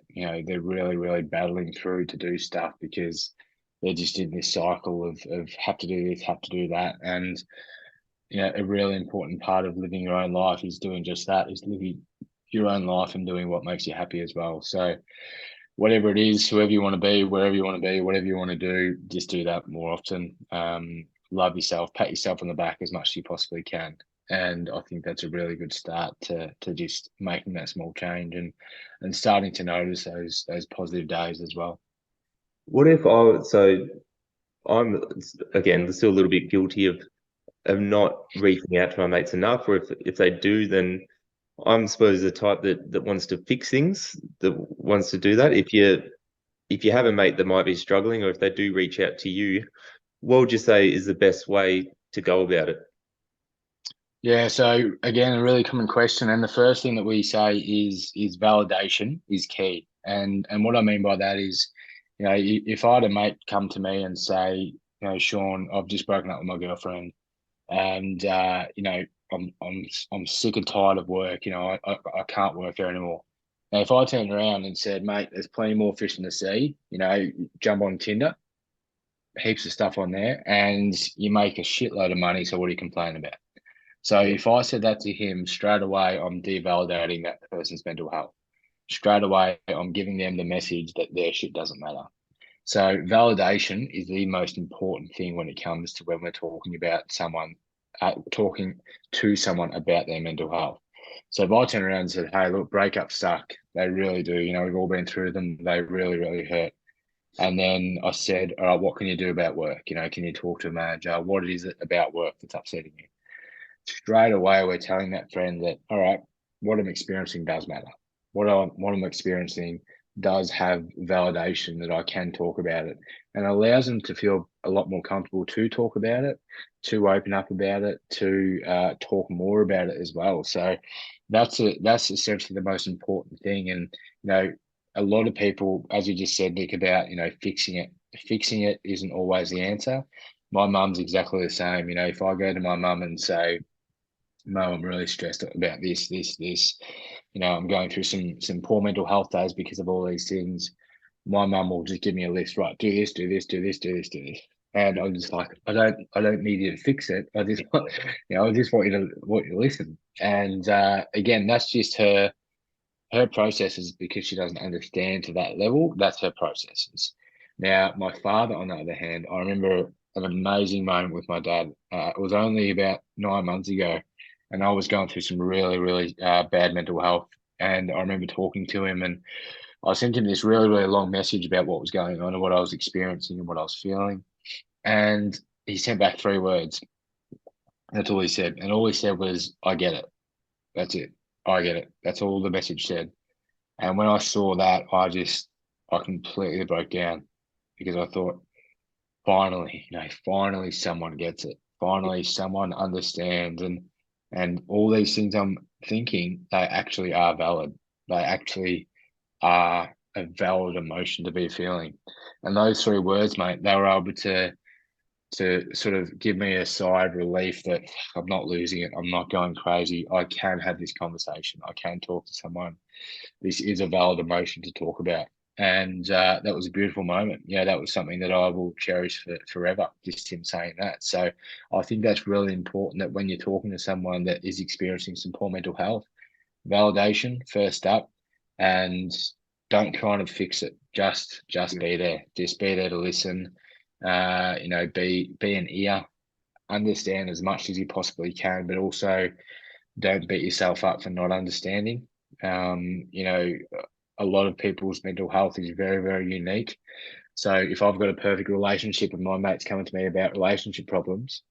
really really battling through to do stuff because they're just in this cycle of have to do this, have to do that, and a really important part of living your own life is doing just that, is living your own life and doing what makes you happy as well. So whatever it is, whoever you want to be, wherever you want to be, whatever you want to do, just do that more often. Love yourself, pat yourself on the back as much as you possibly can. And I think that's a really good start to just making that small change and starting to notice those positive days as well. What if I so I'm again still a little bit guilty of not reaching out to my mates enough, or if they do, then I'm suppose the type that wants to fix things, that wants to do that. If you have a mate that might be struggling, or if they do reach out to you, what would you say is the best way to go about it? Yeah, so again, a really common question, and the first thing that we say is validation is key, and what I mean by that is, if I had a mate come to me and say, Sean, I've just broken up with my girlfriend, and I'm sick and tired of work, I can't work there anymore. Now, if I turned around and said, mate, there's plenty more fish in the sea, jump on Tinder, heaps of stuff on there, and you make a shitload of money, so what are you complaining about? So Yeah. if I said that to him straight away, I'm devalidating that person's mental health. Straight away, I'm giving them the message that their shit doesn't matter. So validation is the most important thing when it comes to when we're talking to someone about their mental health. So if I turn around and said, "Hey, look, breakups suck. They really do. We've all been through them. They really, really hurt." And then I said, "All right, what can you do about work? Can you talk to a manager? What is it about work that's upsetting you?" Straight away we're telling that friend that, all right, what I'm experiencing does matter. What I'm experiencing does have validation that I can talk about it, and allows them to feel a lot more comfortable to talk about it, to open up about it, to talk more about it as well. So that's essentially the most important thing. And a lot of people, as you just said, Nick, about fixing it. Fixing it isn't always the answer. My mum's exactly the same. If I go to my mum and say, no, I'm really stressed about this. I'm going through some poor mental health days because of all these things. My mum will just give me a list, right? Do this, do this, do this, do this, do this. And I'm just like, I don't need you to fix it. I just I just want you to listen. And again, that's just her processes because she doesn't understand to that level. That's her processes. Now, my father, on the other hand, I remember an amazing moment with my dad. It was only about 9 months ago, and I was going through some really, really bad mental health. And I remember talking to him, and I sent him this really, really long message about what was going on and what I was experiencing and what I was feeling. And he sent back 3 words. That's all he said. And all he said was, I get it. That's it. I get it. That's all the message said. And when I saw that, I completely broke down because I thought, finally, finally someone gets it. Finally, someone understands, and all these things I'm thinking, they actually are valid. They actually are a valid emotion to be feeling. And those 3 words, mate, they were able to sort of give me a sigh of relief that I'm not losing it. I'm not going crazy. I can have this conversation. I can talk to someone. This is a valid emotion to talk about. And that was a beautiful moment. Yeah, that was something that I will cherish forever, just him saying that. So I think that's really important that when you're talking to someone that is experiencing some poor mental health, validation first up, and don't try and fix it. Just be there. Just be there to listen. Be an ear. Understand as much as you possibly can, but also don't beat yourself up for not understanding. A lot of people's mental health is very, very unique. So if I've got a perfect relationship and my mate's coming to me about relationship problems,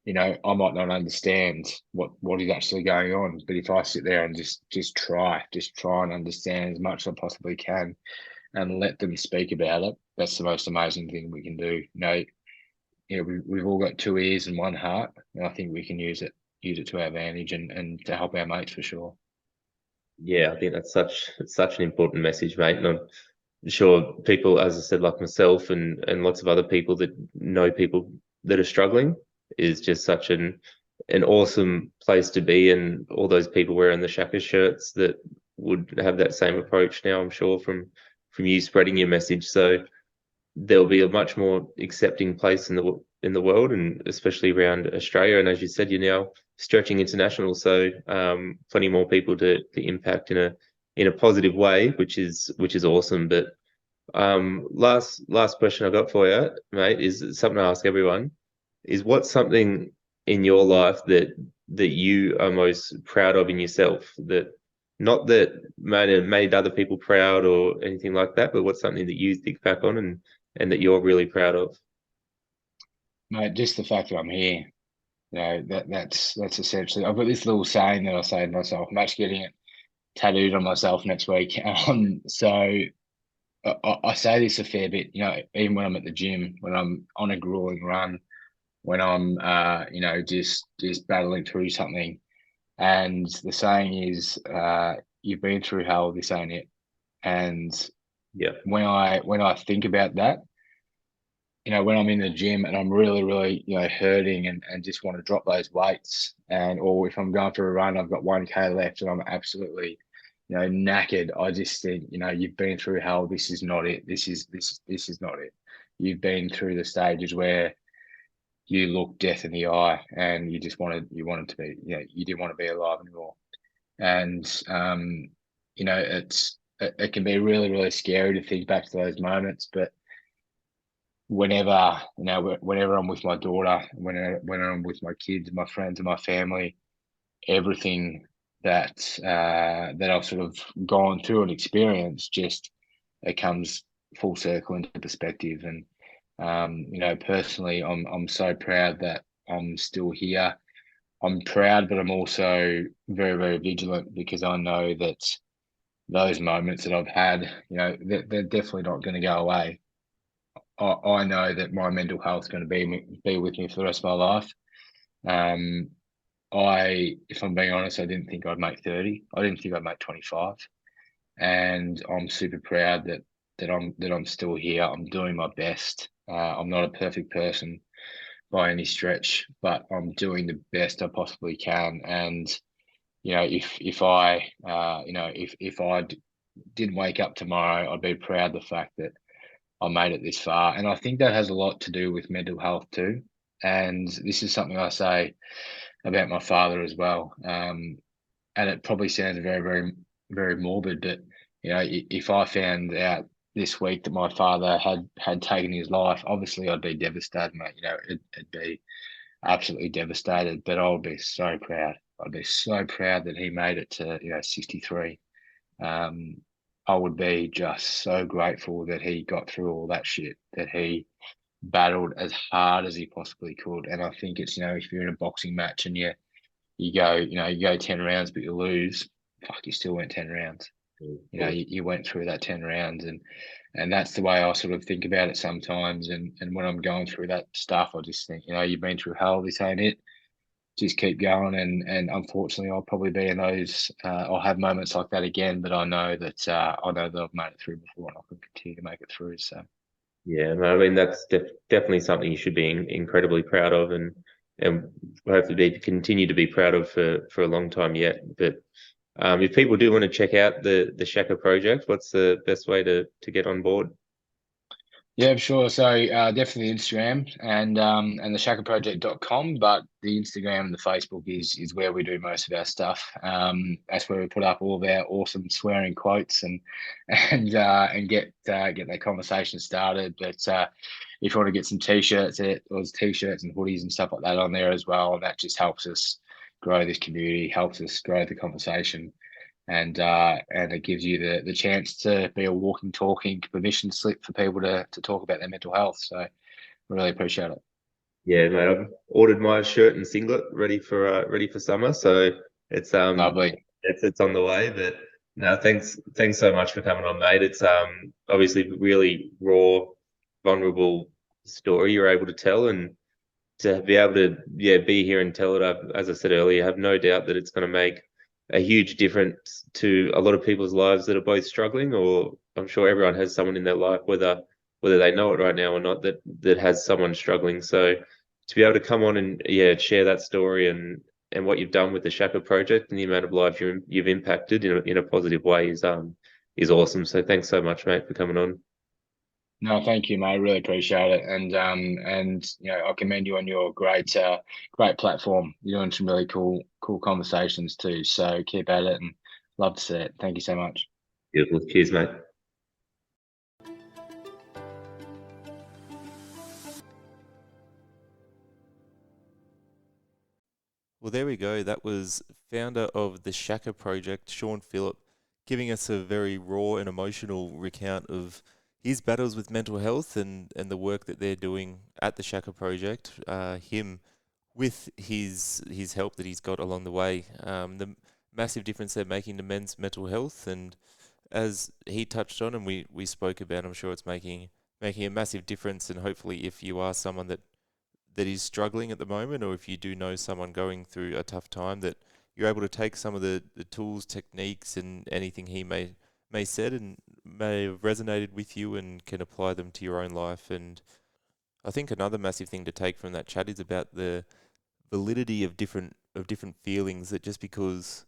I might not understand what is actually going on. But if I sit there and just try and understand as much as I possibly can and let them speak about it, that's the most amazing thing we can do. we've all got two ears and one heart, and I think we can use it to our advantage and to help our mates for sure. Yeah, I think that's such an important message, mate. And I'm sure people, as I said, like myself and lots of other people that know people that are struggling, is just such an awesome place to be. And all those people wearing the Shaka shirts that would have that same approach now, I'm sure, from you spreading your message. So there'll be a much more accepting place in the world, and especially around Australia. And as you said, you're now stretching international, so plenty more people to impact in a positive way, which is awesome. But last question I got for you, mate, is something I ask everyone: is what's something in your life that you are most proud of in yourself, that not that made other people proud or anything like that, but what's something that you think back on and that you're really proud of? Mate, just the fact that I'm here, that's essentially. I've got this little saying that I say to myself. I'm actually getting it tattooed on myself next week. So I say this a fair bit. Even when I'm at the gym, when I'm on a grueling run, when I'm just battling through something. And the saying is, you've been through hell, this ain't it. And Yeah, when I think about that, when I'm in the gym and I'm really, really, hurting and just want to drop those weights, or if I'm going for a run, I've got 1K left and I'm absolutely, knackered. I just think, you've been through hell. This is not it. This is not it. You've been through the stages where you look death in the eye and you wanted to be, you didn't want to be alive anymore. And it can be really, really scary to think back to those moments, but whenever I'm with my daughter, when I'm with my kids, my friends, and my family, everything that I've sort of gone through and experienced, just it comes full circle into perspective. And personally, I'm so proud that I'm still here. I'm proud, but I'm also very, very vigilant because I know that those moments that I've had, they're definitely not going to go away. I know that my mental health is going to be with me for the rest of my life. Um, if I'm being honest, I didn't think I'd make 30. I didn't think I'd make 25, and I'm super proud that I'm still here. I'm doing my best. I'm not a perfect person by any stretch, but I'm doing the best I possibly can. And if I if I did wake up tomorrow, I'd be proud of the fact that I made it this far. And I think that has a lot to do with mental health too. And this is something I say about my father as well. And it probably sounds very, very, very morbid, but if I found out this week that my father had taken his life, obviously I'd be devastated, mate. It'd be absolutely devastated, but I would be so proud. I'd be so proud that he made it to 63. Um, I would be just so grateful that he got through all that shit, that he battled as hard as he possibly could. And I think it's, if you're in a boxing match and you go 10 rounds, but you lose, fuck, you still went 10 rounds. You went through that 10 rounds, and that's the way I sort of think about it sometimes. And when I'm going through that stuff, I just think, you've been through hell, this ain't it. Just keep going. And unfortunately, I'll probably be in those. I'll have moments like that again, but I know that I've made it through before, and I can continue to make it through. So yeah. No, I mean that's definitely something you should be incredibly proud of, and hopefully continue to be proud of for a long time yet. But if people do want to check out the Shaka Project, what's the best way to get on board? yeah, sure. So definitely Instagram and the shakaproject.com, but the Instagram and the Facebook is where we do most of our stuff. That's where we put up all of our awesome swearing quotes and get that conversation started. But if you want to get some t-shirts, there's t-shirts and hoodies and stuff like that on there as well, and that just helps us grow this community, helps us grow the conversation, and it gives you the chance to be a walking, talking permission slip for people to talk about their mental health. So I really appreciate it. Yeah, mate, I've ordered my shirt and singlet ready for summer, so it's Lovely. it's on the way. But no, thanks so much for coming on, mate. It's obviously really raw, vulnerable story you're able to tell, and to be able to be here and tell it. As I said earlier, I have no doubt that it's going to make a huge difference to a lot of people's lives that are both struggling, or I'm sure everyone has someone in their life, whether they know it right now or not, that has someone struggling. So to be able to come on and share that story and what you've done with the Shaka Project and the amount of lives you've impacted in a positive way is awesome. So thanks so much, mate, for coming on. No, thank you, mate. I really appreciate it, and I commend you on your great platform. You're doing some really cool conversations too. So keep at it, and love to see it. Thank you so much. Beautiful. Cheers, mate. Well, there we go. That was founder of the Shaka Project, Sean Phillip, giving us a very raw and emotional recount of his battles with mental health and the work that they're doing at the Shaka Project. Him with his help that he's got along the way, the massive difference they're making to men's mental health, and as he touched on and we spoke about, I'm sure it's making a massive difference. And hopefully, if you are someone that is struggling at the moment, or if you do know someone going through a tough time, that you're able to take some of the tools, techniques, and anything he may said and may have resonated with you and can apply them to your own life. And I think another massive thing to take from that chat is about the validity of different feelings. That just because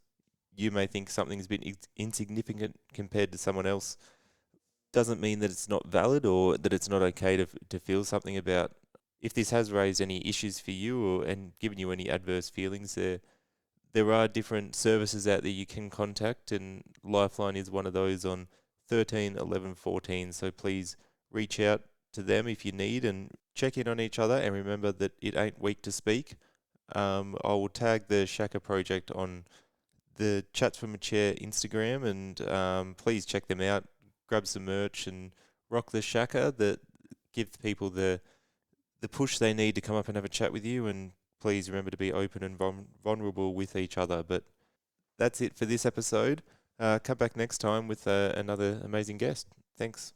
you may think something's been insignificant compared to someone else doesn't mean that it's not valid or that it's not okay to feel something about. If this has raised any issues for you and given you any adverse feelings, there are different services out there you can contact, and Lifeline is one of those on 13 11 14. So please reach out to them if you need, and check in on each other, and remember that it ain't weak to speak. I will tag the Shaka Project on the Chats from a Chair Instagram, and please check them out. Grab some merch and rock the Shaka. That give people the push they need to come up and have a chat with you. And please remember to be open and vulnerable with each other. But that's it for this episode. Come back next time with another amazing guest. Thanks.